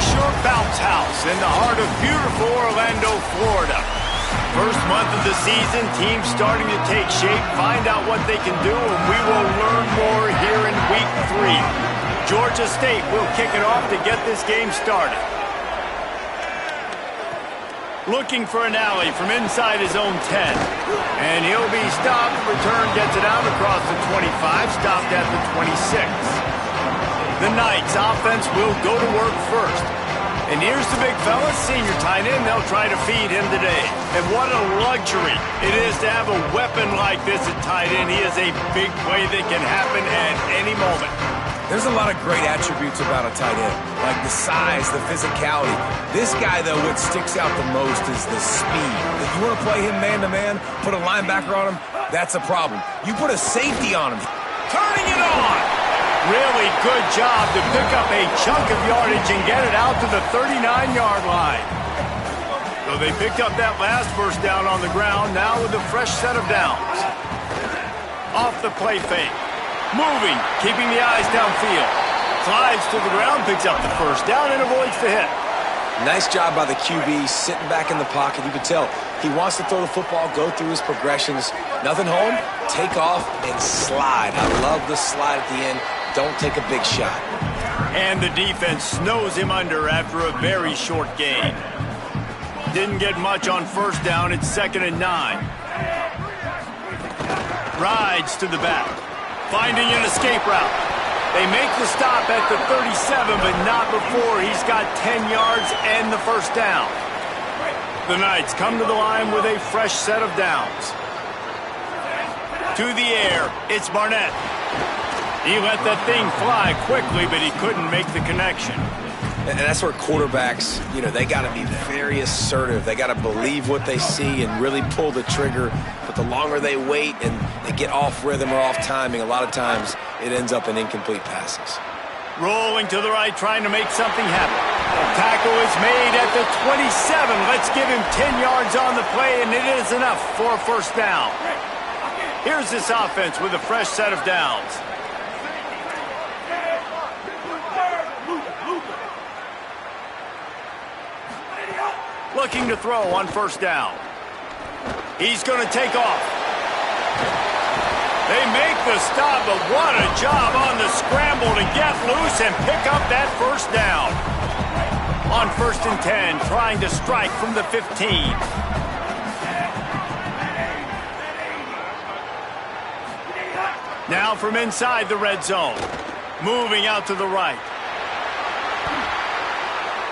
Lakeshore Bounce House in the heart of beautiful Orlando, Florida. First month of the season, teams starting to take shape, find out what they can do, and we will learn more here in Week 3. Georgia State will kick it off to get this game started. Looking for an alley from inside his own 10. And he'll be stopped. Return gets it out across the 25, stopped at the 26. The Knights offense will go to work first. And here's the big fella, senior tight end. They'll try to feed him today. And what a luxury it is to have a weapon like this at tight end. He is a big play that can happen at any moment. There's a lot of great attributes about a tight end, like the size, the physicality. This guy, though, what sticks out the most is the speed. If you want to play him man-to-man, put a linebacker on him, that's a problem. You put a safety on him. Turning it on! Really good job to pick up a chunk of yardage and get it out to the 39-yard line. So they picked up that last first down on the ground, now with a fresh set of downs. Off the play fake. Moving, keeping the eyes downfield. Slides to the ground, picks up the first down, and avoids the hit. Nice job by the QB, sitting back in the pocket. You can tell he wants to throw the football, go through his progressions. Nothing home, take off, and slide. I love the slide at the end. Don't take a big shot. And the defense snows him under after a very short gain. Didn't get much on first down. It's 2nd and 9. Rides to the back. Finding an escape route. They make the stop at the 37, but not before he's got 10 yards and the first down. The Knights come to the line with a fresh set of downs. To the air, it's Barnett. He let that thing fly quickly, but he couldn't make the connection. And that's where quarterbacks, they got to be very assertive. They got to believe what they see and really pull the trigger. But the longer they wait and they get off rhythm or off timing, a lot of times it ends up in incomplete passes. Rolling to the right, trying to make something happen. Tackle is made at the 27. Let's give him 10 yards on the play, and it is enough for a first down. Here's this offense with a fresh set of downs. Looking to throw on first down. He's going to take off. They make the stop, but what a job on the scramble to get loose and pick up that first down. On 1st and 10, trying to strike from the 15. Now from inside the red zone. Moving out to the right.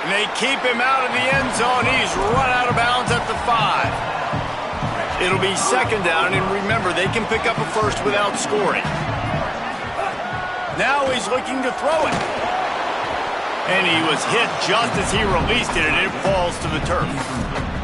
And they keep him out of the end zone. He's run out of bounds at the 5. It'll be 2nd down, and remember, they can pick up a first without scoring. Now he's looking to throw it. And he was hit just as he released it, and it falls to the turf.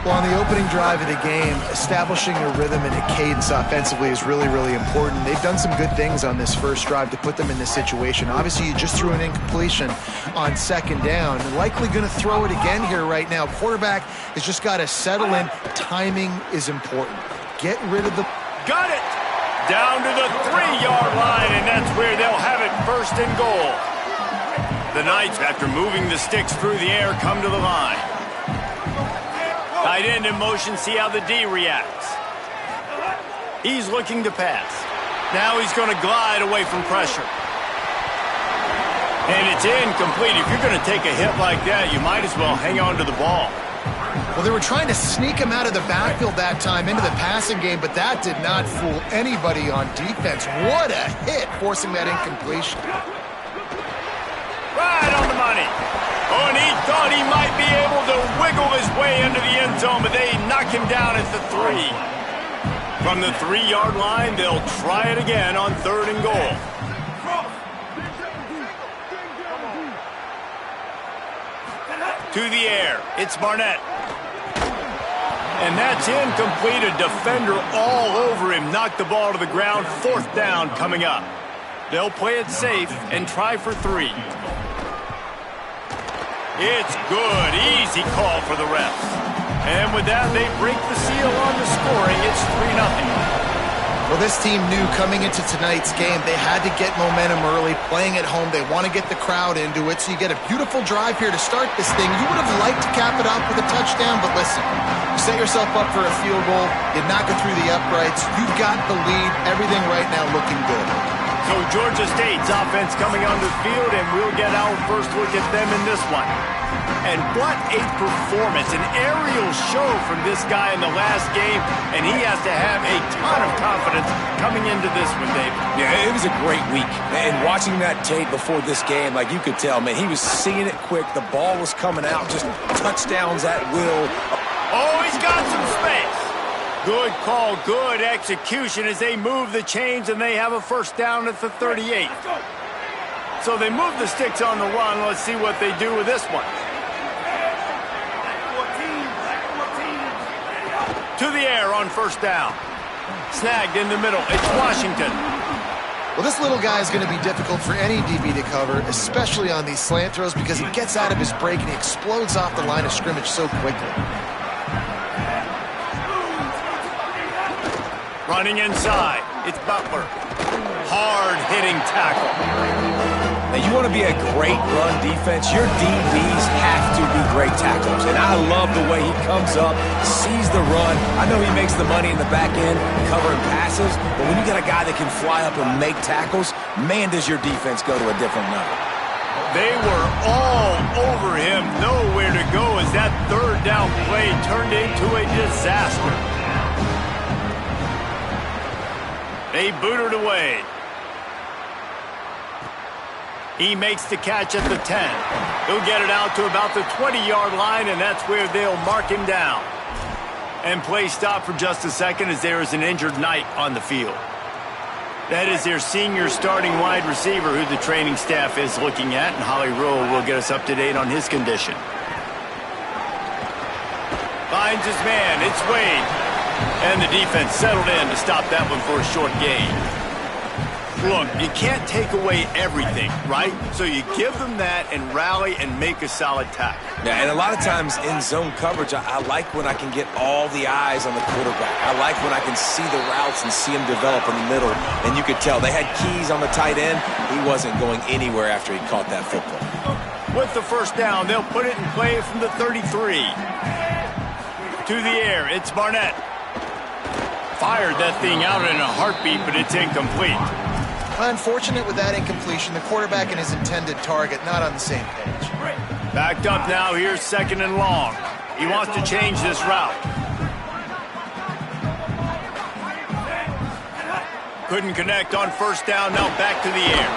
Well, on the opening drive of the game, establishing a rhythm and a cadence offensively is really, really important. They've done some good things on this first drive to put them in this situation. Obviously, you just threw an incompletion on 2nd down. Likely going to throw it again here right now. Quarterback has just got to settle in. Timing is important. Get rid of the... Got it! Down to the 3-yard line, and that's where they'll have it 1st and goal. The Knights, after moving the sticks through the air, come to the line. Tight end in motion, see how the D reacts. He's looking to pass. Now he's going to glide away from pressure. And it's incomplete. If you're going to take a hit like that, you might as well hang on to the ball. Well, they were trying to sneak him out of the backfield that time into the passing game, but that did not fool anybody on defense. What a hit, forcing that incompletion. Right on the money. Oh, and he thought he might be able to wiggle his way into the end zone, but they knock him down at the 3. From the 3-yard line, they'll try it again on 3rd and goal. To the air, it's Barnett. And that's incomplete. A defender all over him. Knocked the ball to the ground. 4th down coming up. They'll play it safe and try for 3. It's good. Easy call for the refs. And with that, they break the seal on the scoring. It's 3-0. Well, this team knew coming into tonight's game they had to get momentum early, playing at home. They want to get the crowd into it, so you get a beautiful drive here to start this thing. You would have liked to cap it off with a touchdown, but listen, you set yourself up for a field goal, you knock it through the uprights, you've got the lead, everything right now looking good. So Georgia State's offense coming onto the field, and we'll get our first look at them in this one. And what a performance, an aerial show from this guy in the last game, and he has to have a ton of confidence coming into this one, David. Yeah, it was a great week. And watching that tape before this game, like you could tell, man, he was seeing it quick. The ball was coming out, just touchdowns at will. Oh, he's got some space. Good call, good execution as they move the chains, and they have a first down at the 38. So they move the sticks on the run. Let's see what they do with this one. To the air on first down. Snagged in the middle. It's Washington. Well, this little guy is going to be difficult for any DB to cover, especially on these slant throws, because he gets out of his break and he explodes off the line of scrimmage so quickly. Running inside. It's Butler. Hard-hitting tackle. Now, you want to be a great run defense, your DBs have to be great tacklers. And I love the way he comes up, sees the run. I know he makes the money in the back end covering passes, but when you got a guy that can fly up and make tackles, man, does your defense go to a different level. They were all over him, nowhere to go as that third down play turned into a disaster. They booted away. He makes the catch at the 10. He'll get it out to about the 20-yard line, and that's where they'll mark him down. And play stop for just a second as there is an injured Knight on the field. That is their senior starting wide receiver who the training staff is looking at, and Holly Rowe will get us up to date on his condition. Finds his man. It's Wade. And the defense settled in to stop that one for a short gain. Look, you can't take away everything, right? So you give them that and rally and make a solid tackle. Yeah, and a lot of times in zone coverage, I like when I can get all the eyes on the quarterback. I like when I can see the routes and see them develop in the middle. And you could tell they had keys on the tight end. He wasn't going anywhere after he caught that football. With the first down, they'll put it in play from the 33. To the air, it's Barnett. Fired that thing out in a heartbeat, but it's incomplete. Unfortunate with that incompletion, the quarterback and his intended target not on the same page. Backed up now, here's second and long. He wants to change this route. Couldn't connect on first down, now back to the air.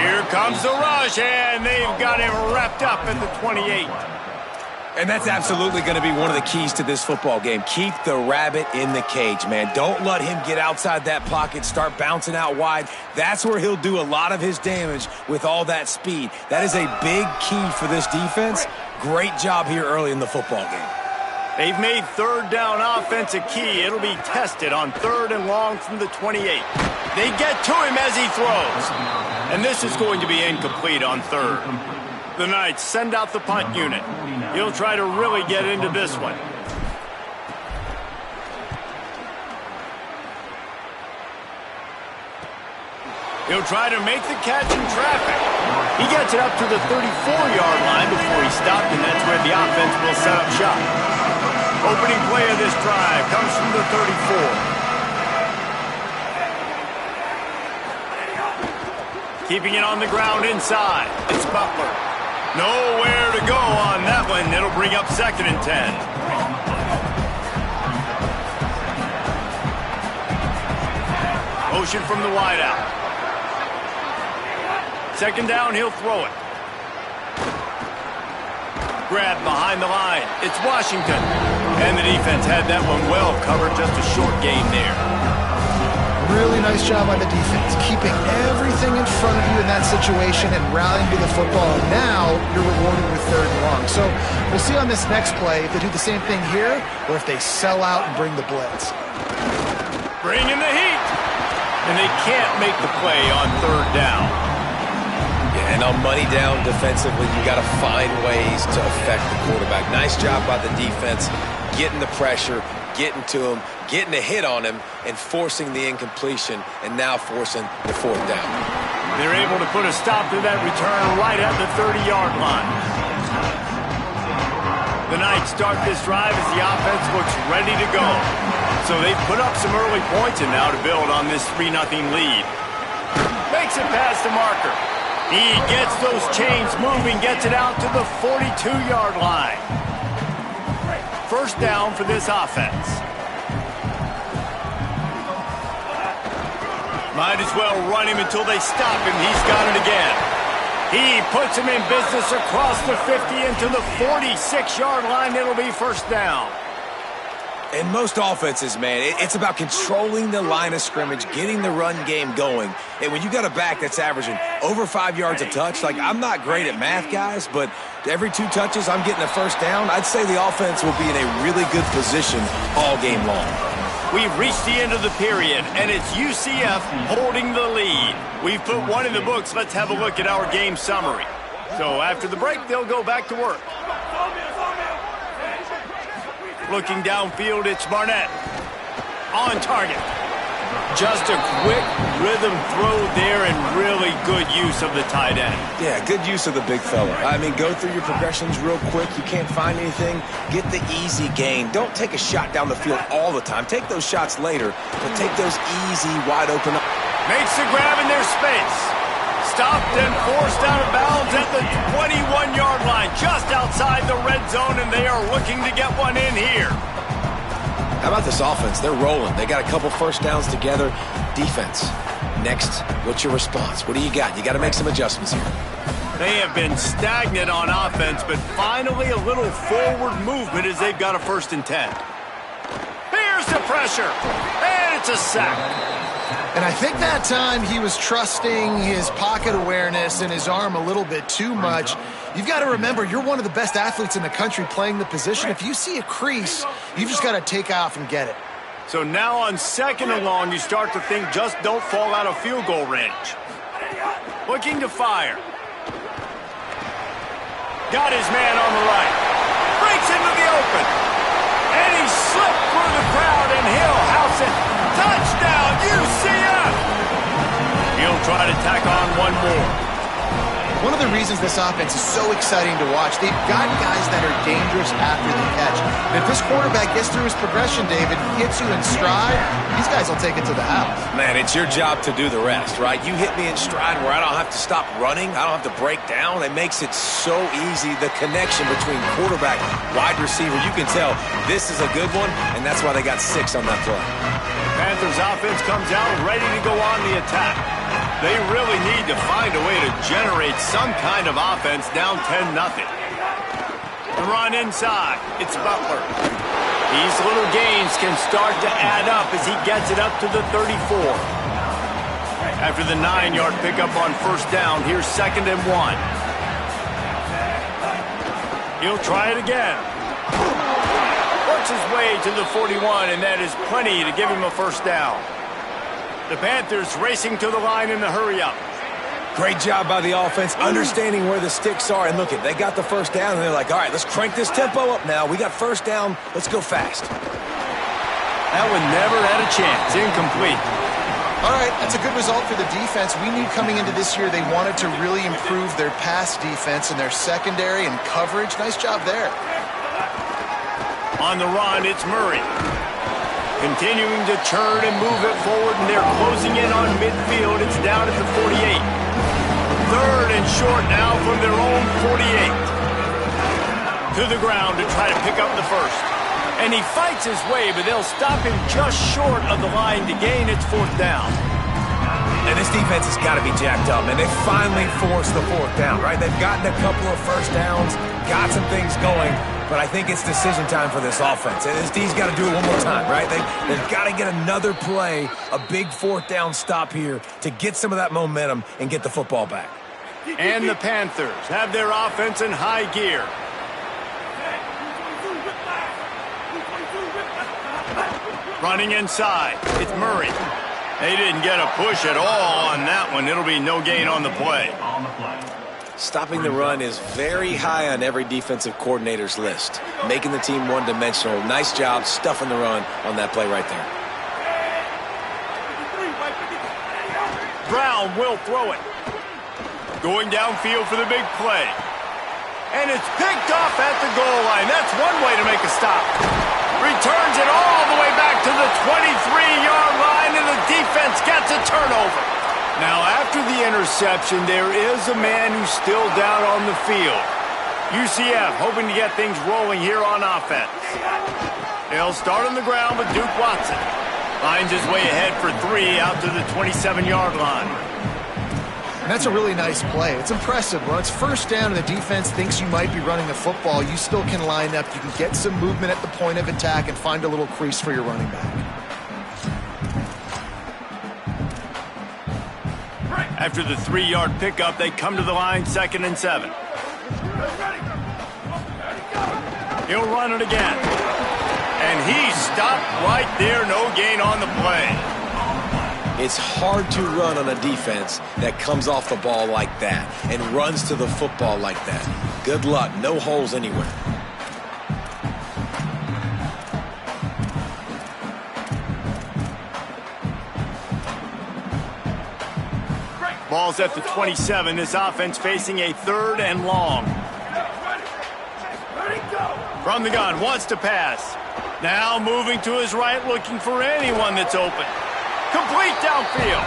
Here comes the rush, and they've got him wrapped up at the 28. And that's absolutely going to be one of the keys to this football game. Keep the rabbit in the cage, man. Don't let him get outside that pocket, start bouncing out wide. That's where he'll do a lot of his damage with all that speed. That is a big key for this defense. Great job here early in the football game. They've made third down offense a key. It'll be tested on third and long from the 28. They get to him as he throws. And this is going to be incomplete on third. The Knights send out the punt unit. He'll try to really get into this one. He'll try to make the catch in traffic. He gets it up to the 34-yard line before he stopped, and that's where the offense will set up shop. Opening play of this drive comes from the 34. Keeping it on the ground inside. It's Butler. Nowhere to go on that one. It'll bring up second and 10. Motion from the wideout. Second down, he'll throw it. Grab behind the line. It's Washington. And the defense had that one well covered. Just a short gain there. Really nice job on the defense, keeping everything in front of you in that situation and rallying to the football. Now you're rewarded with third and long. So we'll see on this next play if they do the same thing here or if they sell out and bring the blitz. Bring in the heat. And they can't make the play on third down. Yeah, and on money down defensively, you got to find ways to affect the quarterback. Nice job by the defense, getting the pressure, getting to him, getting a hit on him, and forcing the incompletion, and now forcing the fourth down. They're able to put a stop to that return right at the 30-yard line. The Knights start this drive as the offense looks ready to go. So they've put up some early points and now to build on this 3-0 lead. Makes it past the marker. He gets those chains moving, gets it out to the 42-yard line. First down for this offense. Might as well run him until they stop him. He's got it again. He puts him in business across the 50 into the 46-yard line. It'll be first down. In most offenses, man, it's about controlling the line of scrimmage, getting the run game going. And when you got a back that's averaging over 5 yards a touch, like, I'm not great at math, guys, but every 2 touches I'm getting a first down, I'd say the offense will be in a really good position all game long. We've reached the end of the period, and it's UCF holding the lead. We've put one in the books. Let's have a look at our game summary. So after the break, they'll go back to work. Looking downfield, it's Barnett. On target. Just a quick rhythm throw there and really good use of the tight end. Yeah, good use of the big fella. I mean, go through your progressions real quick. You can't find anything. Get the easy gain. Don't take a shot down the field all the time. Take those shots later, but take those easy, wide open. Makes the grab in their space. Stopped and forced out of bounds at the 21-yard line, just outside the red zone, and they are looking to get one in here. How about this offense? They're rolling. They got a couple first downs together. Defense, next, what's your response? What do you got? You got to make some adjustments here. They have been stagnant on offense, but finally a little forward movement as they've got a 1st and 10. Here's the pressure, and it's a sack. And I think that time he was trusting his pocket awareness and his arm a little bit too much. You've got to remember, you're one of the best athletes in the country playing the position. If you see a crease, you've just got to take off and get it. So now on 2nd and long, you start to think just don't fall out of field goal range. Looking to fire. Got his man on the right. Breaks into the open. And he slipped through the crowd, and he'll house it. Touchdown, UCF! He'll try to tack on one more. One of the reasons this offense is so exciting to watch, they've got guys that are dangerous after the catch. And if this quarterback gets through his progression, David, hits you in stride, these guys will take it to the house. Man, it's your job to do the rest, right? You hit me in stride where I don't have to stop running. I don't have to break down. It makes it so easy. The connection between quarterback, wide receiver, you can tell this is a good one, and that's why they got 6 on that play. Panthers offense comes out ready to go on the attack. They really need to find a way to generate some kind of offense down 10-0. The run inside. It's Butler. These little gains can start to add up as he gets it up to the 34. After the 9-yard pickup on 1st down, here's 2nd and 1. He'll try it again. Works his way to the 41, and that is plenty to give him a 1st down. The Panthers racing to the line in the hurry-up. Great job by the offense, understanding where the sticks are. And look, they got the 1st down, and they're like, all right, let's crank this tempo up now. We got 1st down. Let's go fast. That one never had a chance. Incomplete. All right, that's a good result for the defense. We knew coming into this year they wanted to really improve their pass defense and their secondary and coverage. Nice job there. On the run, it's Murray. Continuing to turn and move it forward, and they're closing in on midfield. It's down at the 48. 3rd and short now from their own 48. To the ground to try to pick up the 1st. And he fights his way, but they'll stop him just short of the line to gain. It's 4th down. And this defense has got to be jacked up, and they finally forced the 4th down, right? They've gotten a couple of 1st downs, got some things going. But I think it's decision time for this offense. And this D's got to do it one more time, right? They've got to get another play, a big 4th down stop here to get some of that momentum and get the football back. And the Panthers have their offense in high gear. Running inside, it's Murray. They didn't get a push at all on that one. It'll be no gain on the play. Stopping the run is very high on every defensive coordinator's list. Making the team one-dimensional. Nice job stuffing the run on that play right there. Brown will throw it. Going downfield for the big play. And it's picked off at the goal line. That's one way to make a stop. Returns it all the way back to the 23-yard line, and the defense gets a turnover. Now, after the interception, there is a man who's still down on the field. UCF hoping to get things rolling here on offense. They'll start on the ground with Duke Watson. Finds his way ahead for 3 out to the 27-yard line. And that's a really nice play. It's impressive. When it's first down and the defense thinks you might be running the football, you still can line up. You can get some movement at the point of attack and find a little crease for your running back. After the 3-yard pickup, they come to the line, 2nd and 7. He'll run it again. And he's stopped right there, no gain on the play. It's hard to run on a defense that comes off the ball like that and runs to the football like that. Good luck, no holes anywhere. Ball's at the 27. This offense facing a 3rd and long. From the gun, wants to pass. Now moving to his right, looking for anyone that's open. Complete downfield.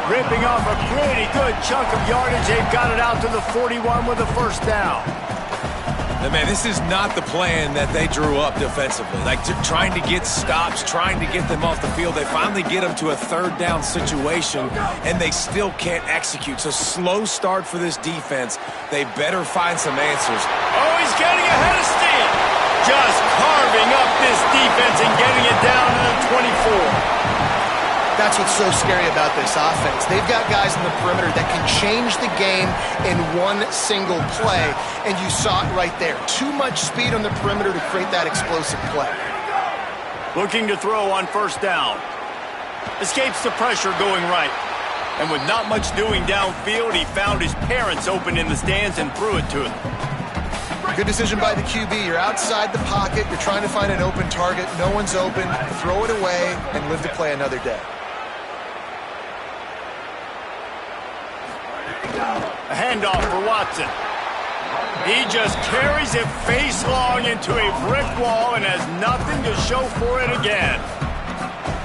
Ripping off a pretty good chunk of yardage. They've got it out to the 41 with a first down. Now, man, this is not the plan that they drew up defensively. Like, trying to get stops, trying to get them off the field. They finally get them to a 3rd down situation, and they still can't execute. So slow start for this defense. They better find some answers. Oh, he's getting ahead of steam. Just carving up this defense and getting it down to the 24. That's what's so scary about this offense. They've got guys in the perimeter that can change the game in one single play, and you saw it right there. Too much speed on the perimeter to create that explosive play. Looking to throw on first down. Escapes the pressure going right. And with not much doing downfield, he found his parents open in the stands and threw it to them. Good decision by the QB. You're outside the pocket. You're trying to find an open target. No one's open. Throw it away and live to play another day. A handoff for Watson. He just carries it face long into a brick wall and has nothing to show for it again.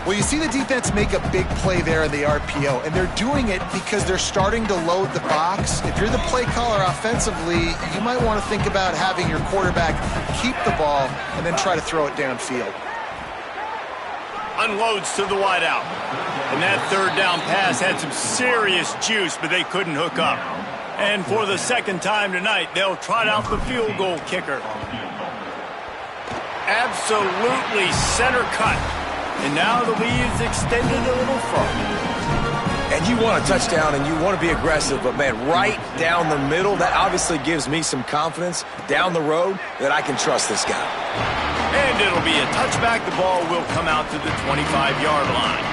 Well, you see the defense make a big play there in the RPO, and they're doing it because they're starting to load the box. If you're the play caller offensively, you might want to think about having your quarterback keep the ball and then try to throw it downfield. Unloads to the wideout. And that 3rd down pass had some serious juice, but they couldn't hook up. And for the 2nd time tonight, they'll trot out the field goal kicker. Absolutely center cut. And now the lead is extended a little further. And you want a touchdown and you want to be aggressive, but man, right down the middle, that obviously gives me some confidence down the road that I can trust this guy. And it'll be a touchback. The ball will come out to the 25-yard line.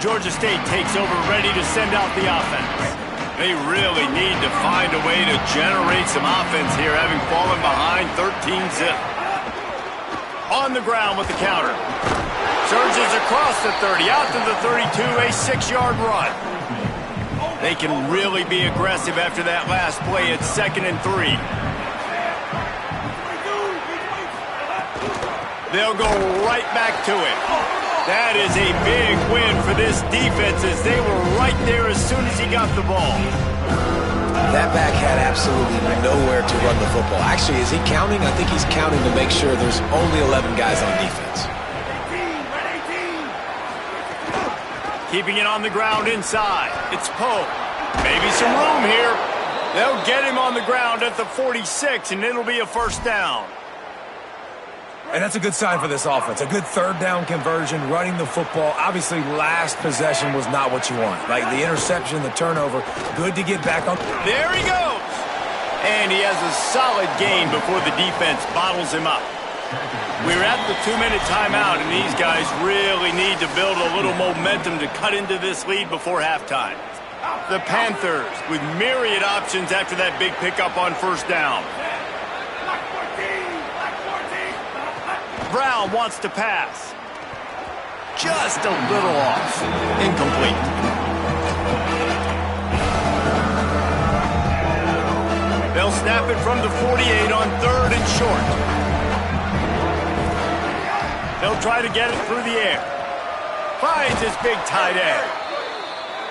Georgia State takes over, ready to send out the offense. They really need to find a way to generate some offense here, having fallen behind 13-zip. On the ground with the counter. Surges across the 30, out to the 32, a 6-yard run. They can really be aggressive after that last play. It's 2nd and 3. They'll go right back to it. That is a big win for this defense as they were right there as soon as he got the ball. That back had absolutely nowhere to run the football. Actually, is he counting? I think he's counting to make sure there's only 11 guys on defense. Keeping it on the ground inside. It's Poe. Maybe some room here. They'll get him on the ground at the 46, and it'll be a first down. And that's a good sign for this offense. A good 3rd down conversion, running the football. Obviously, last possession was not what you want. Like the interception, the turnover. Good to get back on. There he goes. And he has a solid gain before the defense bottles him up. We're at the 2-minute timeout, and these guys really need to build a little momentum to cut into this lead before halftime. The Panthers with myriad options after that big pickup on first down. Brown wants to pass. Just a little off. Incomplete. They'll snap it from the 48 on 3rd and short. They'll try to get it through the air. Finds his big tight end.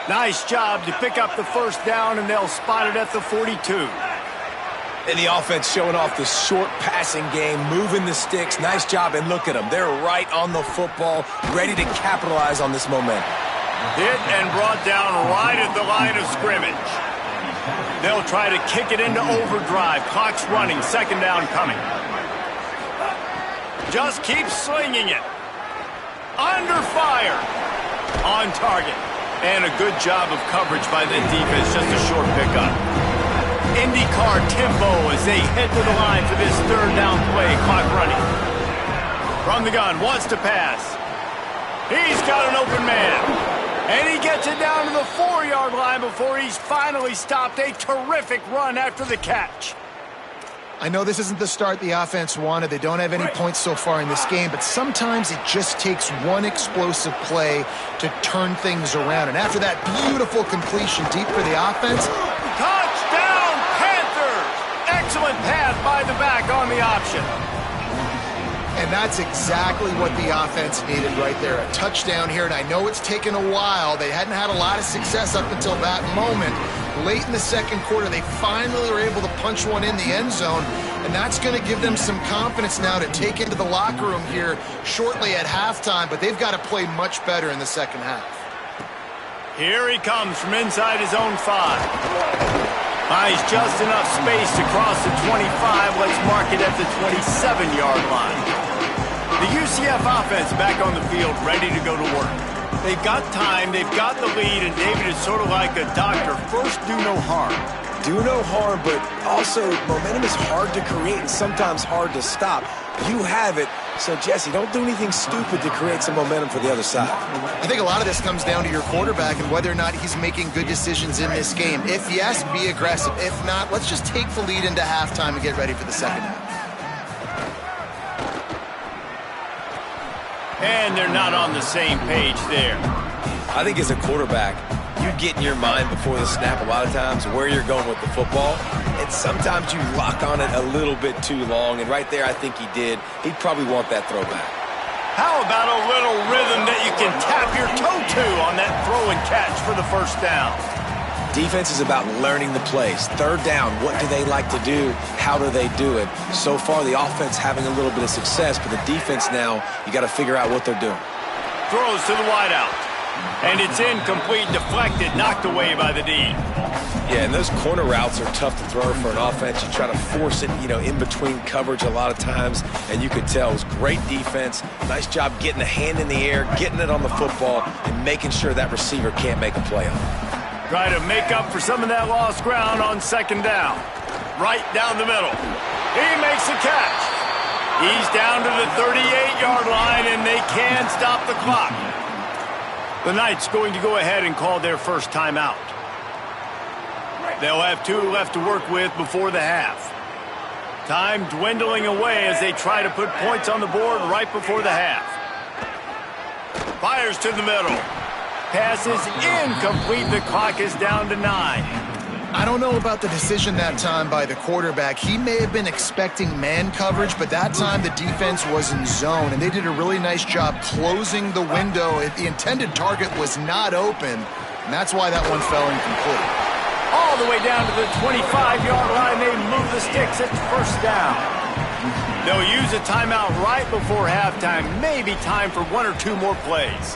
Nice job to pick up the first down, and they'll spot it at the 42. And the offense showing off the short passing game, moving the sticks. Nice job, and look at them. They're right on the football, ready to capitalize on this momentum. Hit and brought down right at the line of scrimmage. They'll try to kick it into overdrive. Clock's running, 2nd down coming. Just keep slinging it. Under fire. On target. And a good job of coverage by the defense, just a short pickup. IndyCar tempo as they head to the line for this 3rd down play. Clock running. From the gun, wants to pass. He's got an open man. And he gets it down to the 4-yard line before he's finally stopped. A terrific run after the catch. I know this isn't the start the offense wanted. They don't have any points so far in this game, but sometimes it just takes one explosive play to turn things around. And after that beautiful completion deep for the offense. Touchdown, Panthers! Excellent pass by the back on the option. And that's exactly what the offense needed right there. A touchdown here, and I know it's taken a while. They hadn't had a lot of success up until that moment. Late in the 2nd quarter, they finally were able to punch one in the end zone, and that's going to give them some confidence now to take into the locker room here shortly at halftime, but they've got to play much better in the 2nd half. Here he comes from inside his own 5. Buys just enough space to cross the 25. Let's mark it at the 27-yard line. The UCF offense back on the field, ready to go to work. They've got time, they've got the lead, and David is sort of like a doctor. First, do no harm. Do no harm, but also momentum is hard to create and sometimes hard to stop. You have it, so Jesse, don't do anything stupid to create some momentum for the other side. I think a lot of this comes down to your quarterback and whether or not he's making good decisions in this game. If yes, be aggressive. If not, let's just take the lead into halftime and get ready for the 2nd half. And they're not on the same page there. I think as a quarterback, you get in your mind before the snap a lot of times where you're going with the football, and sometimes you lock on it a little bit too long, and right there I think he did. He'd probably want that throwback. How about a little rhythm that you can tap your toe to on that throw and catch for the first down? Defense is about learning the plays. 3rd down, what do they like to do? How do they do it? So far, the offense having a little bit of success, but the defense now, you got to figure out what they're doing. Throws to the wideout. And it's incomplete, deflected, knocked away by the D. Yeah, and those corner routes are tough to throw for an offense. You try to force it, in between coverage a lot of times, and you could tell it was great defense. Nice job getting a hand in the air, getting it on the football, and making sure that receiver can't make a play on it. Try to make up for some of that lost ground on 2nd down. Right down the middle. He makes the catch. He's down to the 38-yard line, and they can stop the clock. The Knights going to go ahead and call their first timeout. They'll have 2 left to work with before the half. Time dwindling away as they try to put points on the board right before the half. Fires to the middle. Pass is incomplete. The clock is down to 9. I don't know about the decision that time by the quarterback. He may have been expecting man coverage, but that time the defense was in zone, and they did a really nice job closing the window. The intended target was not open, and that's why that one fell incomplete. All the way down to the 25-yard line. They move the sticks. It's first down. They'll use a timeout right before halftime. Maybe time for 1 or 2 more plays.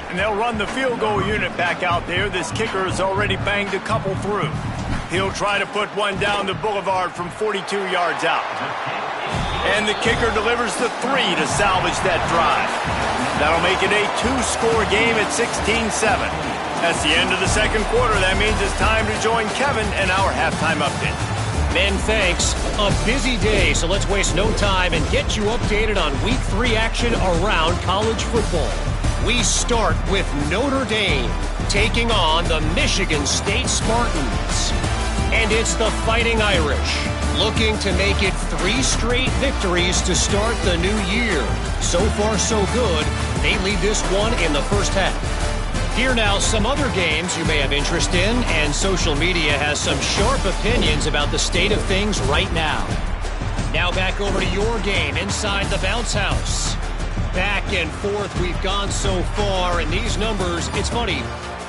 And they'll run the field goal unit back out there. This kicker has already banged a couple through. He'll try to put one down the boulevard from 42 yards out. And the kicker delivers the 3 to salvage that drive. That'll make it a 2-score game at 16-7. That's the end of the 2nd quarter. That means it's time to join Kevin and our halftime update. Men, thanks. A busy day, so let's waste no time and get you updated on Week 3 action around college football. We start with Notre Dame. taking on the Michigan State Spartans. And it's the Fighting Irish, looking to make it 3 straight victories to start the new year. So far, so good. They lead this one in the first half. Here now, some other games you may have interest in, and social media has some sharp opinions about the state of things right now. Now back over to your game inside the bounce house. Back and forth we've gone so far, and these numbers, it's funny,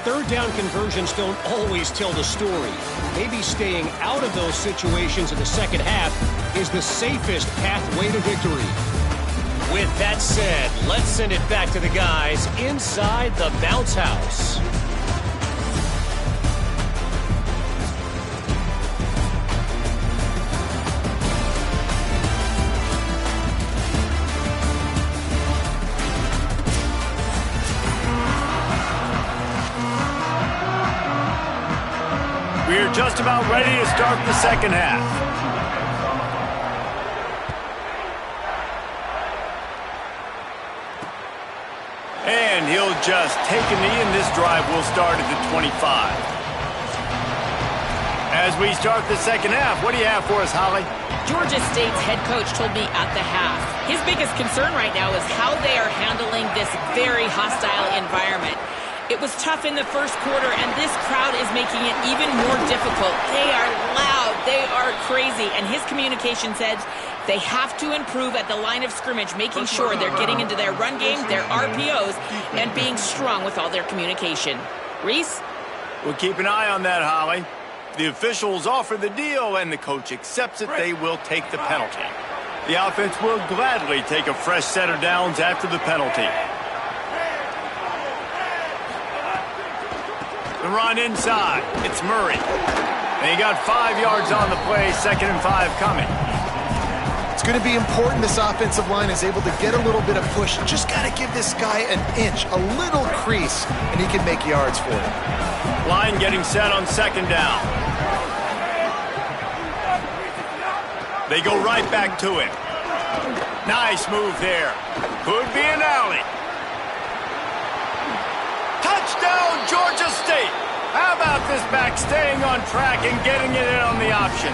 third down conversions don't always tell the story. Maybe staying out of those situations in the second half is the safest pathway to victory. With that said, let's send it back to the guys inside the bounce house. We're just about ready to start the second half. And he'll just take a knee, and this drive will start at the 25. As we start the second half, what do you have for us, Holly? Georgia State's head coach told me at the half, his biggest concern right now is how they are handling this very hostile environment. It was tough in the first quarter, and this crowd is making it even more difficult. They are loud. They are crazy. And his communication said they have to improve at the line of scrimmage, making sure they're getting into their run game, their RPOs, and being strong with all their communication. Reese? We'll keep an eye on that, Holly. The officials offer the deal, and the coach accepts it. They will take the penalty. The offense will gladly take a fresh set of downs after the penalty. The run inside. It's Murray. And he got 5 yards on the play, 2nd and 5 coming. It's going to be important this offensive line is able to get a little bit of push. Just got to give this guy an inch, a little crease, and he can make yards for it. Line getting set on 2nd down. They go right back to him. Nice move there. Could be an alley. Touchdown, Georgia State. How about this back staying on track and getting it in on the option?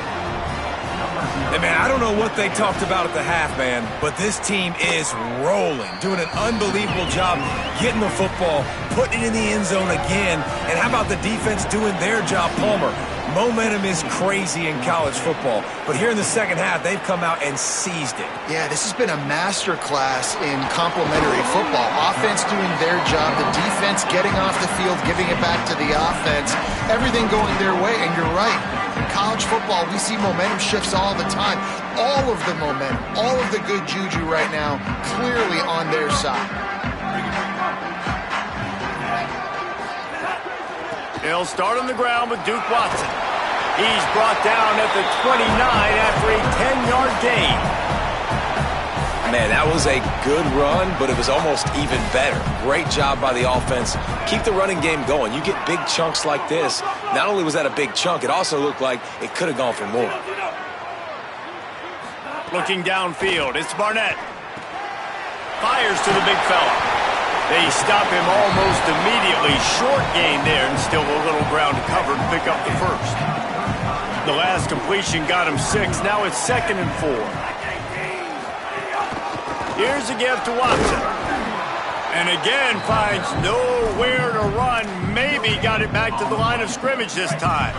Hey, man, I don't know what they talked about at the half, man, but this team is rolling, doing an unbelievable job getting the football, putting it in the end zone again, and how about the defense doing their job, Palmer? Momentum is crazy in college football, but here in the second half, they've come out and seized it. Yeah, this has been a master class in complementary football. Offense doing their job, the defense getting off the field, giving it back to the offense, everything going their way, and you're right. In college football, we see momentum shifts all the time. All of the momentum, all of the good juju right now, clearly on their side. They'll start on the ground with Duke Watson. He's brought down at the 29 after a 10-yard gain. Man, that was a good run, but it was almost even better. Great job by the offense. Keep the running game going. You get big chunks like this. Not only was that a big chunk, it also looked like it could have gone for more. Looking downfield, it's Barnett. Fires to the big fella. They stop him almost immediately. Short gain there, and still a little ground to cover to pick up the first. The last completion got him 6. Now it's 2nd and 4. Here's a give to Watson. And again finds nowhere to run. Maybe got it back to the line of scrimmage this time.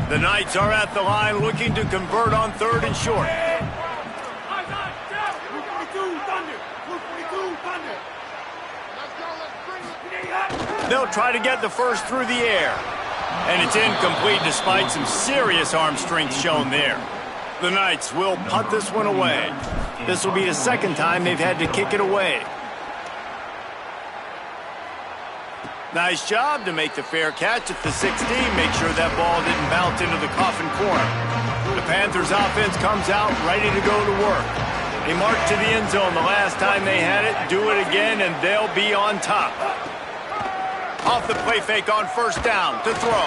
The Knights are at the line looking to convert on 3rd and short. They'll try to get the first through the air. And it's incomplete despite some serious arm strength shown there. The Knights will punt this one away. This will be the 2nd time they've had to kick it away. Nice job to make the fair catch at the 16. Make sure that ball didn't bounce into the coffin corner. The Panthers offense comes out ready to go to work. They march to the end zone the last time they had it. Do it again, and they'll be on top. Off the play fake on 1st down to throw.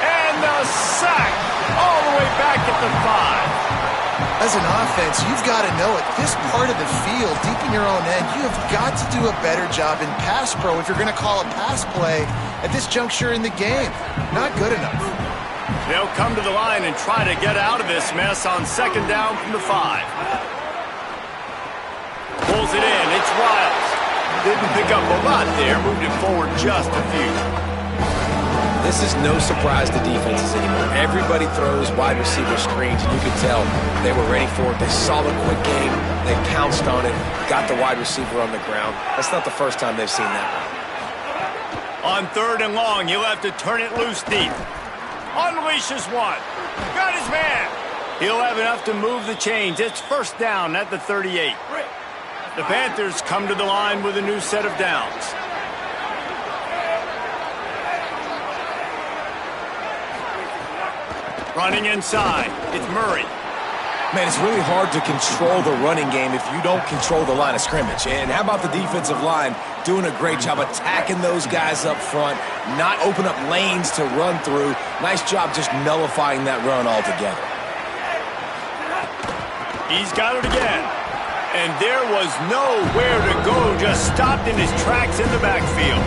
And the sack all the way back at the 5. As an offense, you've got to know at this part of the field, deep in your own end, you have got to do a better job in pass pro if you're going to call a pass play at this juncture in the game. Not good enough. They'll come to the line and try to get out of this mess on second down from the 5. Pulls it in. It's Wiles. Didn't pick up a lot there. Moved it forward just a few. This is no surprise to defenses anymore. Everybody throws wide receiver screens, and you can tell they were ready for it. They saw the quick game. They pounced on it, got the wide receiver on the ground. That's not the first time they've seen that one. On 3rd and long, he'll have to turn it loose deep. Unleashes one. Got his man. He'll have enough to move the chains. It's first down at the 38. The Panthers come to the line with a new set of downs. Running inside, it's Murray. Man, it's really hard to control the running game if you don't control the line of scrimmage. And how about the defensive line doing a great job attacking those guys up front, not open up lanes to run through. Nice job just nullifying that run altogether. He's got it again. And there was nowhere to go, just stopped in his tracks in the backfield.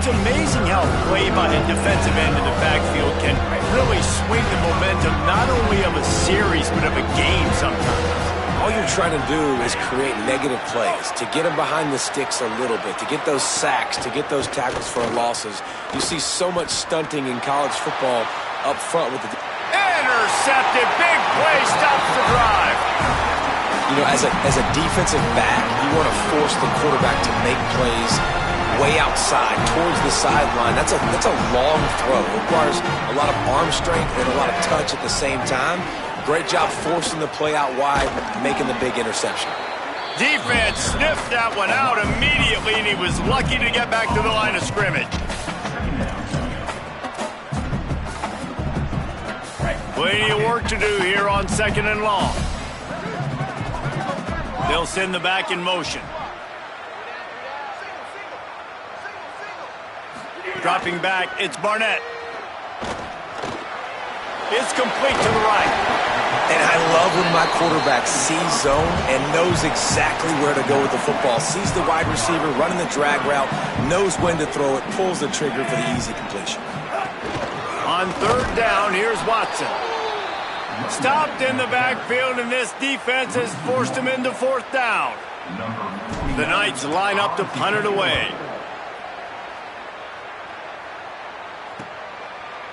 It's amazing how play by a defensive end in the backfield can really swing the momentum not only of a series but of a game sometimes. All you're trying to do is create negative plays, to get them behind the sticks a little bit, to get those sacks, to get those tackles for losses. You see so much stunting in college football up front with the... Intercepted, big play, stops the drive. You know, as a defensive back, you want to force the quarterback to make plays way outside, towards the sideline. That's a long throw. It requires a lot of arm strength and a lot of touch at the same time. Great job forcing the play out wide, making the big interception. Defense sniffed that one out immediately, and he was lucky to get back to the line of scrimmage. Plenty of work to do here on 2nd and long. They'll send the back in motion. Dropping back, it's Barnett. It's complete to the right. And I love when my quarterback sees zone and knows exactly where to go with the football. Sees the wide receiver running the drag route, knows when to throw it, pulls the trigger for the easy completion. On 3rd down, here's Watson. Stopped in the backfield, and this defense has forced him into 4th down. The Knights line up to punt it away.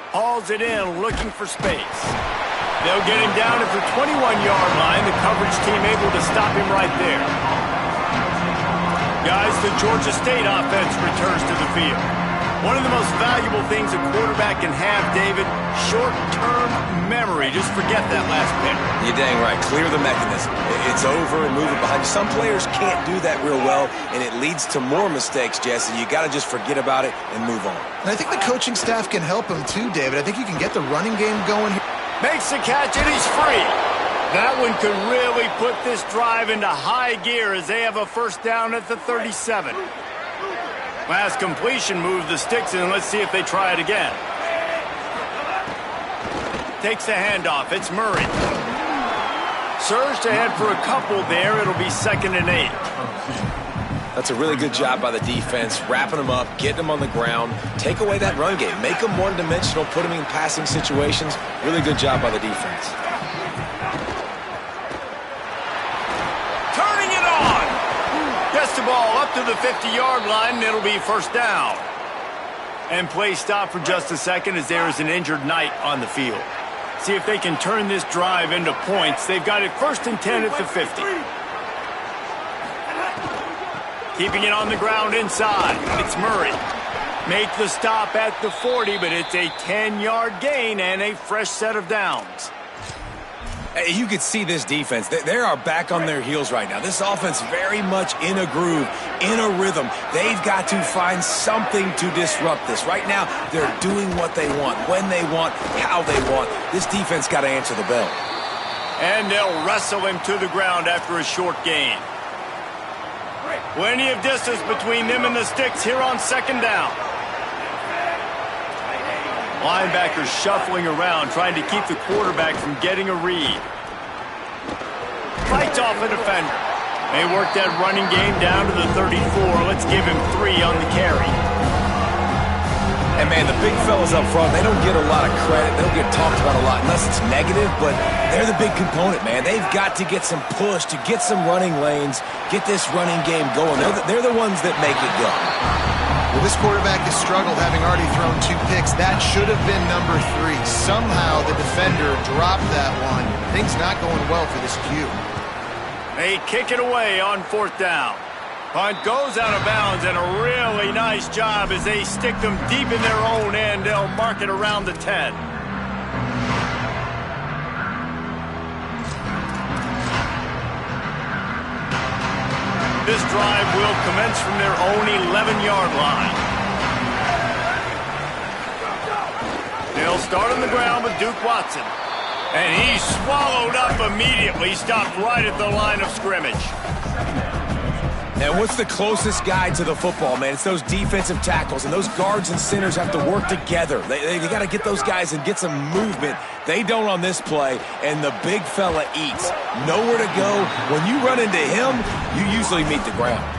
Hauls it in, looking for space. They'll get him down at the 21-yard line. The coverage team able to stop him right there. Guys, the Georgia State offense returns to the field. One of the most valuable things a quarterback can have, David, short-term memory. Just forget that last pick. You're dang right. Clear the mechanism. It's over and move it behind you. Some players can't do that real well, and it leads to more mistakes, Jesse. You got to just forget about it and move on. And I think the coaching staff can help him too, David. I think you can get the running game going here. Makes the catch, and he's free. That one could really put this drive into high gear as they have a first down at the 37. Last completion moved the sticks in. Let's see if they try it again. Takes the handoff. It's Murray. Surged ahead for a couple there. It'll be 2nd and 8. That's a really good job by the defense, wrapping them up, getting them on the ground, take away that run game, make them one-dimensional, put them in passing situations. Really good job by the defense. Turning it on. Gets the ball up to the 50-yard line, and it'll be first down. And play stop for just a second as there is an injured Knight on the field. See if they can turn this drive into points. They've got it 1st and 10 at the 50. Keeping it on the ground inside. It's Murray. Make the stop at the 40, but it's a 10-yard gain and a fresh set of downs. You could see this defense. They are back on their heels right now. This offense very much in a groove, in a rhythm. They've got to find something to disrupt this. Right now, they're doing what they want, when they want, how they want. This defense got to answer the bell. And they'll wrestle him to the ground after a short gain. Plenty of distance between them and the sticks here on 2nd down. Linebackers shuffling around, trying to keep the quarterback from getting a read. fights off a defender. They work that running game down to the 34. Let's give him 3 on the carry. And, man, the big fellas up front, they don't get a lot of credit. They don't get talked about a lot unless it's negative, but they're the big component, man. They've got to get some push, to get some running lanes, get this running game going. They're the ones that make it go. Well, this quarterback has struggled, having already thrown 2 picks. That should have been number 3. Somehow the defender dropped that one. Things not going well for this Q. They kick it away on 4th down. Punt goes out of bounds, and a really nice job as they stick them deep in their own end. They'll mark it around the 10. This drive will commence from their own 11-yard line. They'll start on the ground with Duke Watson. And he's swallowed up immediately, stopped right at the line of scrimmage. Now, what's the closest guy to the football, man? It's those defensive tackles, and those guards and centers have to work together. They got to get those guys and get some movement. They don't on this play, and the big fella eats. Nowhere to go. When you run into him, you usually meet the ground.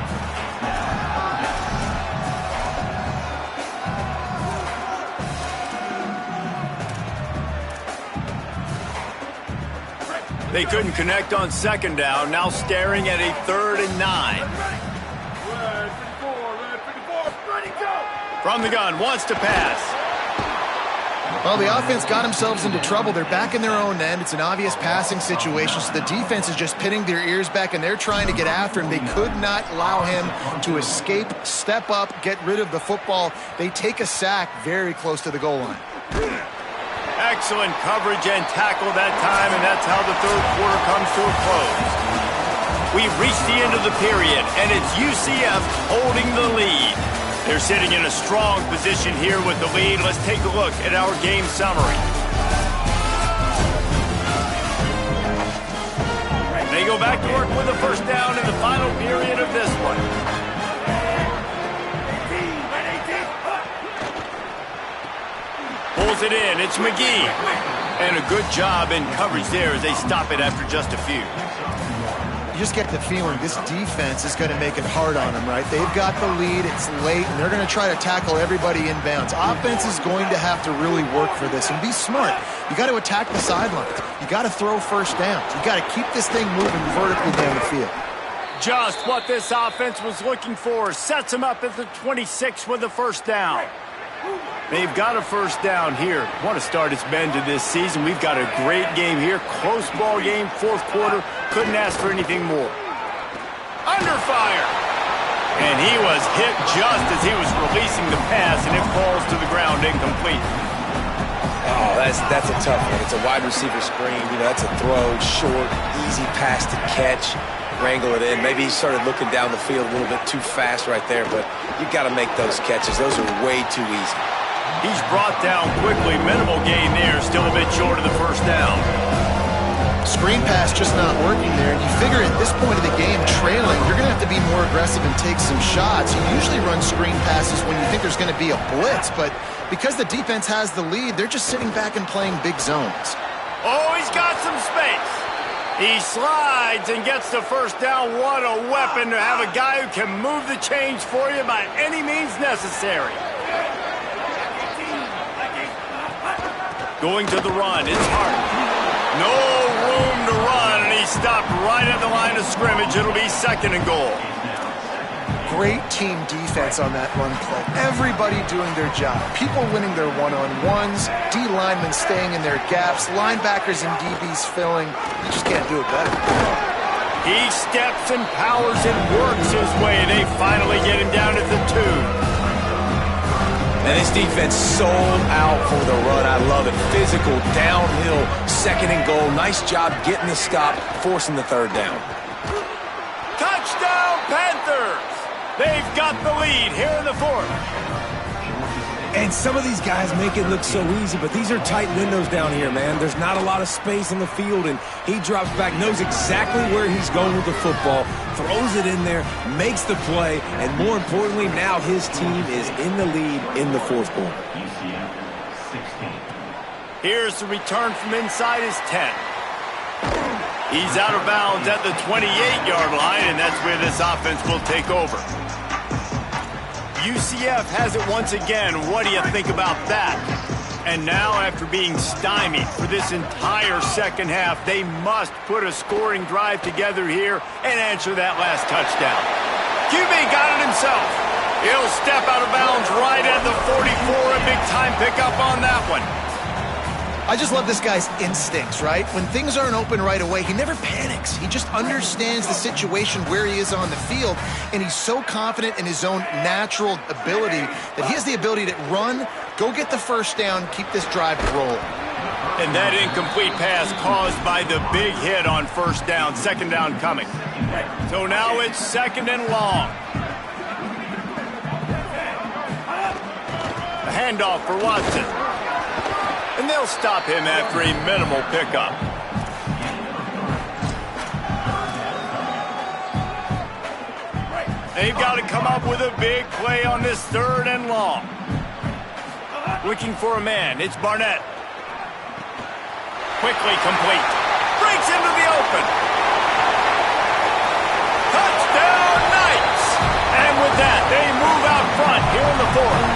They couldn't connect on 2nd down, now staring at a 3rd and 9. From the gun, wants to pass. Well, the offense got themselves into trouble. They're back in their own end. It's an obvious passing situation, so the defense is just pinning their ears back, and they're trying to get after him. They could not allow him to escape, step up, get rid of the football. They take a sack very close to the goal line. Excellent coverage and tackle that time, and that's how the 3rd quarter comes to a close. We've reached the end of the period, and it's UCF holding the lead. They're sitting in a strong position here with the lead. Let's take a look at our game summary. They go back to work with a 1st down in the final period of this one. Pulls it in. It's McGee. And a good job in coverage there as they stop it after just a few. You just get the feeling this defense is going to make it hard on them, right? They've got the lead. It's late, and they're going to try to tackle everybody inbounds. Offense is going to have to really work for this and be smart. You got to attack the sidelines. You got to throw 1st downs. You got to keep this thing moving vertically down the field. Just what this offense was looking for. Sets them up at the 26 with the 1st down. They've got a 1st down here. What a start it's been to this season. We've got a great game here. Close ball game, 4th quarter. Couldn't ask for anything more. Under fire. And he was hit just as he was releasing the pass, and it falls to the ground incomplete. Oh, that's a tough one. It's a wide receiver screen. You know, that's a throw, short, easy pass to catch. Wrangle it in. Maybe he started looking down the field a little bit too fast right there, but you've got to make those catches. Those are way too easy. He's brought down quickly. Minimal gain there. Still a bit short of the 1st down. Screen pass just not working there. You figure at this point of the game, trailing, you're going to have to be more aggressive and take some shots. You usually run screen passes when you think there's going to be a blitz, but because the defense has the lead, they're just sitting back and playing big zones. Oh, he's got some space. He slides and gets the 1st down. What a weapon to have a guy who can move the chains for you by any means necessary. Going to the run, it's Hart. No room to run, and he stopped right at the line of scrimmage. It'll be 2nd and goal. Great team defense on that run play. Everybody doing their job. People winning their one-on-ones, D linemen staying in their gaps, linebackers and DBs filling. You just can't do it better. He steps and powers and works his way. They finally get him down at the 2. And this defense sold out for the run. I love it. Physical, downhill, 2nd and goal. Nice job getting the stop, forcing the 3rd down. Touchdown, Panthers! They've got the lead here in the 4th. And some of these guys make it look so easy, but these are tight windows down here, man. There's not a lot of space on the field, and he drops back, knows exactly where he's going with the football, throws it in there, makes the play, and more importantly, now his team is in the lead in the 4th quarter. Here's the return from inside his 10. He's out of bounds at the 28-yard line, and that's where this offense will take over. UCF has it once again. What do you think about that? And now, after being stymied for this entire second half, they must put a scoring drive together here and answer that last touchdown. QB got it himself. He'll step out of bounds right at the 44. A big-time pickup on that one. I just love this guy's instincts, right? When things aren't open right away, he never panics. He just understands the situation where he is on the field, and he's so confident in his own natural ability that he has the ability to run, go get the first down, keep this drive rolling. And that incomplete pass caused by the big hit on first down, second down coming. So now it's second and long. A handoff for Watson. And they'll stop him after a minimal pickup. They've got to come up with a big play on this third and long. Looking for a man. It's Barnett. Quickly complete. Breaks into the open. Touchdown, Knights! And with that, they move out front here in the fourth.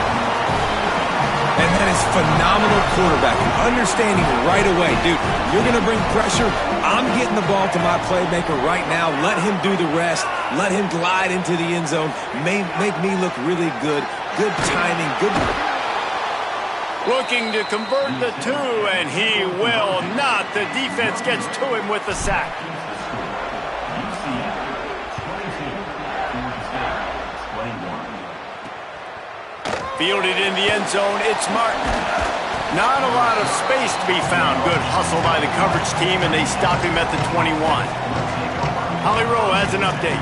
And that is phenomenal quarterbacking. Understanding right away, dude, you're going to bring pressure. I'm getting the ball to my playmaker right now. Let him do the rest. Let him glide into the end zone. Make me look really good. Good timing. Good. Looking to convert the two, and he will not. The defense gets to him with the sack. Fielded in the end zone, it's Martin. Not a lot of space to be found. Good hustle by the coverage team, and they stop him at the 21. Holly Rowe has an update.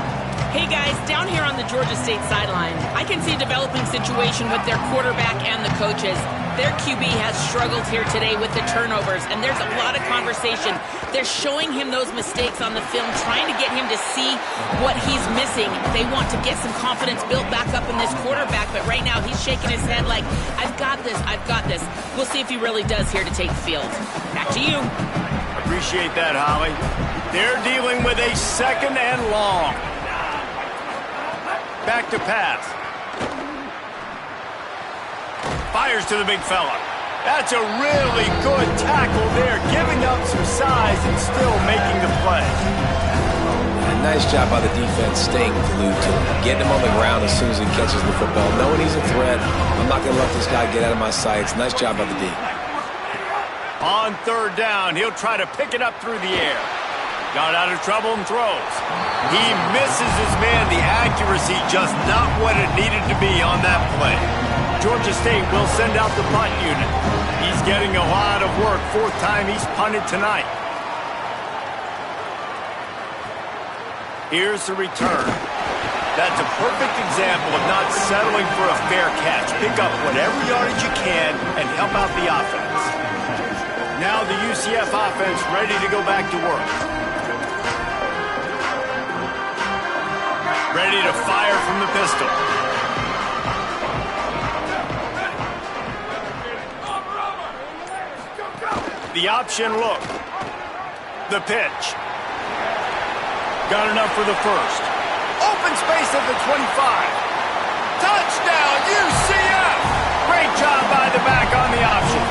Hey guys, down here on the Georgia State sideline, I can see a developing situation with their quarterback and the coaches. Their QB has struggled here today with the turnovers, and there's a lot of conversation. They're showing him those mistakes on the film, trying to get him to see what he's missing. They want to get some confidence built back up in this quarterback, but right now he's shaking his head like, I've got this, I've got this. We'll see if he really does here to take the field. Back to you. Appreciate that, Holly. They're dealing with a second and long. Back to pass. Fires to the big fella. That's a really good tackle there, giving up some size and still making the play. And nice job by the defense staying glued to him. Getting him on the ground as soon as he catches the football. Knowing he's a threat. I'm not going to let this guy get out of my sights. Nice job by the D. On third down, he'll try to pick it up through the air. Got out of trouble and throws. He misses his man. The accuracy just not what it needed to be on that play. Georgia State will send out the punt unit. He's getting a lot of work. Fourth time he's punted tonight. Here's the return. That's a perfect example of not settling for a fair catch. Pick up whatever yardage you can and help out the offense. Now the UCF offense ready to go back to work. Ready to fire from the pistol. The option look. The pitch. Got enough for the first. Open space at the 25. Touchdown, UCF! Great job by the back on the option.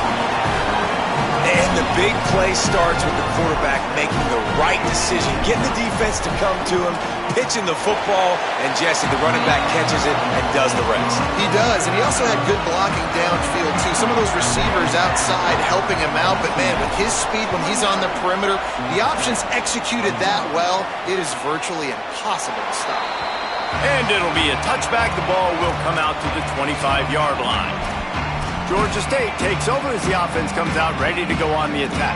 And the big play starts with the quarterback making the right decision, getting the defense to come to him, pitching the football, and Jesse, the running back, catches it and does the rest. He does, and he also had good blocking downfield, too. Some of those receivers outside helping him out, but, man, with his speed when he's on the perimeter, the options executed that well, it is virtually impossible to stop. And it'll be a touchback. The ball will come out to the 25-yard line. Georgia State takes over as the offense comes out ready to go on the attack.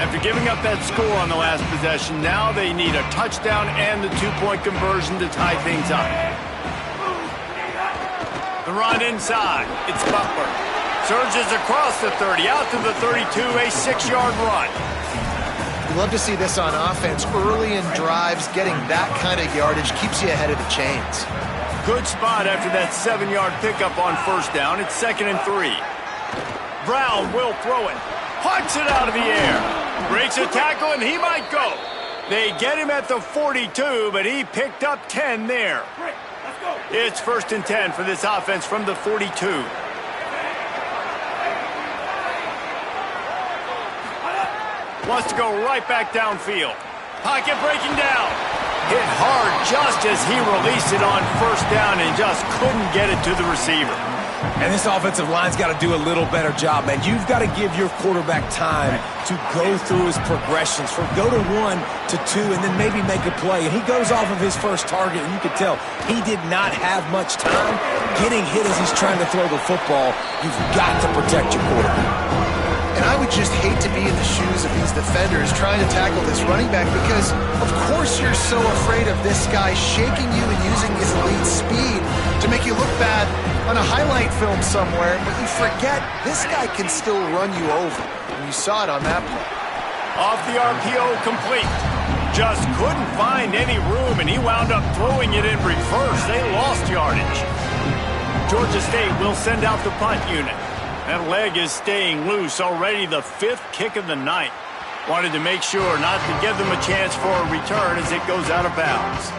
After giving up that score on the last possession, now they need a touchdown and the two-point conversion to tie things up. The run inside. It's Butler. Surges across the 30, out to the 32, a 6-yard run. Love to see this on offense. Early in drives, getting that kind of yardage keeps you ahead of the chains. Good spot after that 7-yard pickup on first down. It's 2nd and 3. Brown will throw it. Punts it out of the air. Breaks a tackle, and he might go. They get him at the 42, but he picked up 10 there. It's 1st and 10 for this offense from the 42. Wants to go right back downfield. Pocket breaking down. Hit hard just as he released it on 1st down and just couldn't get it to the receiver. And this offensive line's got to do a little better job, man. You've got to give your quarterback time to go through his progressions, from go to 1 to 2, and then maybe make a play. And he goes off of his first target, and you can tell he did not have much time getting hit as he's trying to throw the football. You've got to protect your quarterback. And I would just hate to be in the shoes of these defenders trying to tackle this running back because, of course, you're so afraid of this guy shaking you and using his elite speed to make you look bad on a highlight film somewhere, but you forget this guy can still run you over. And you saw it on that play. Off the RPO, complete. Just couldn't find any room, and he wound up throwing it in reverse. They lost yardage. Georgia State will send out the punt unit. That leg is staying loose, already the 5th kick of the night. Wanted to make sure not to give them a chance for a return as it goes out of bounds.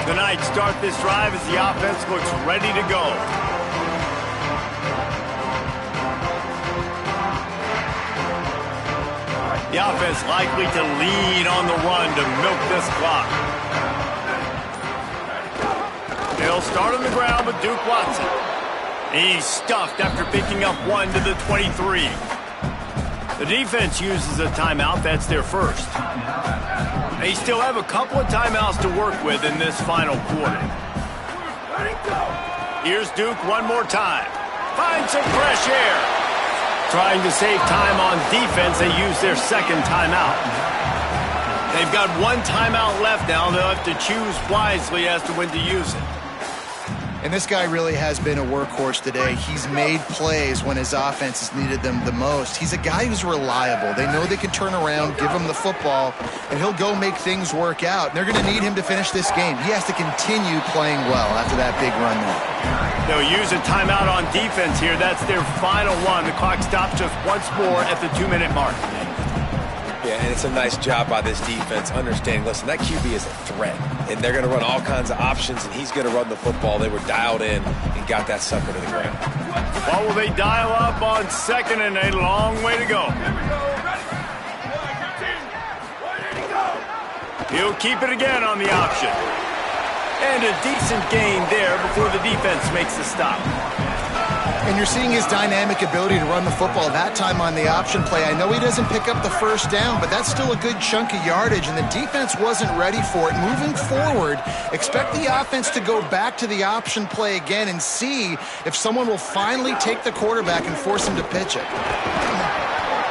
The Knights start this drive as the offense looks ready to go. The offense likely to lead on the run to milk this clock. They'll start on the ground with Duke Watson. He's stuffed after picking up 1 to the 23. The defense uses a timeout. That's their first. They still have a couple of timeouts to work with in this final quarter. Here's Duke one more time. Finds some fresh air. Trying to save time on defense, they use their second timeout. They've got 1 timeout left now. They'll have to choose wisely as to when to use it. And this guy really has been a workhorse today. He's made plays when his offense has needed them the most. He's a guy who's reliable. They know they can turn around, give him the football, and he'll go make things work out. And they're going to need him to finish this game. He has to continue playing well after that big run there. They'll use a timeout on defense here. That's their final one. The clock stops just once more at the 2-minute mark. Yeah, and it's a nice job by this defense understanding, listen, that QB is a threat, and they're going to run all kinds of options, and he's going to run the football. They were dialed in and got that sucker to the ground. What will they dial up on 2nd and a long way to go? He'll keep it again on the option. And a decent gain there before the defense makes the stop. And you're seeing his dynamic ability to run the football that time on the option play. I know he doesn't pick up the 1st down, but that's still a good chunk of yardage, and the defense wasn't ready for it. Moving forward, expect the offense to go back to the option play again and see if someone will finally take the quarterback and force him to pitch it.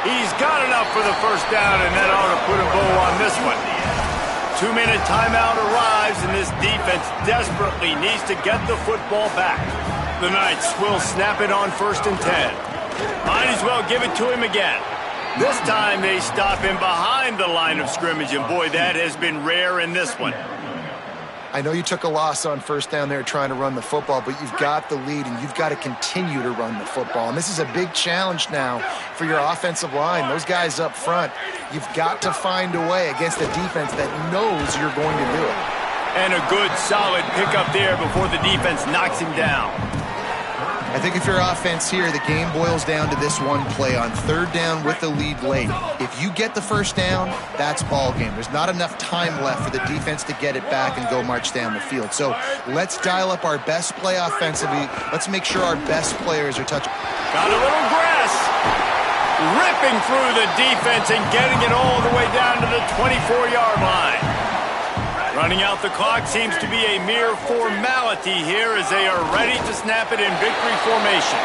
He's got enough for the 1st down, and that ought to put a bow on this one. 2-minute timeout arrives, and this defense desperately needs to get the football back. The Knights will snap it on 1st and 10. Might as well give it to him again. This time they stop him behind the line of scrimmage, and boy, that has been rare in this one. I know you took a loss on 1st down there trying to run the football, but you've got the lead, and you've got to continue to run the football. And this is a big challenge now for your offensive line. Those guys up front, you've got to find a way against a defense that knows you're going to do it. And a good, solid pickup there before the defense knocks him down. I think if you're offense here, the game boils down to this one play on 3rd down with the lead late. If you get the 1st down, that's ball game. There's not enough time left for the defense to get it back and go march down the field. So let's dial up our best play offensively. Let's make sure our best players are touching. Got a little grass. Ripping through the defense and getting it all the way down to the 24-yard line. Running out the clock seems to be a mere formality here as they are ready to snap it in victory formation.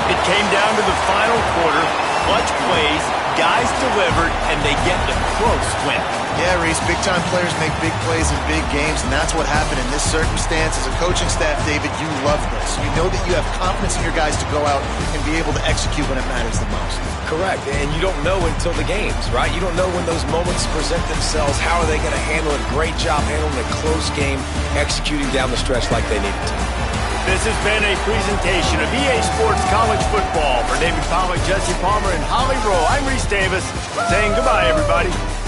It came down to the final quarter. Clutch plays, guys delivered, and they get the close win. Yeah, Reese, big-time players make big plays in big games, and that's what happened in this circumstance. As a coaching staff, David, you love this. You know that you have confidence in your guys to go out and be able to execute when it matters the most. Correct, and you don't know until the games, right? You don't know when those moments present themselves. How are they going to handle it? Great job handling a close game, executing down the stretch like they needed to. This has been a presentation of EA Sports College Football. For David Pollack, Jesse Palmer, and Holly Rowe, I'm Reese Davis saying goodbye, everybody.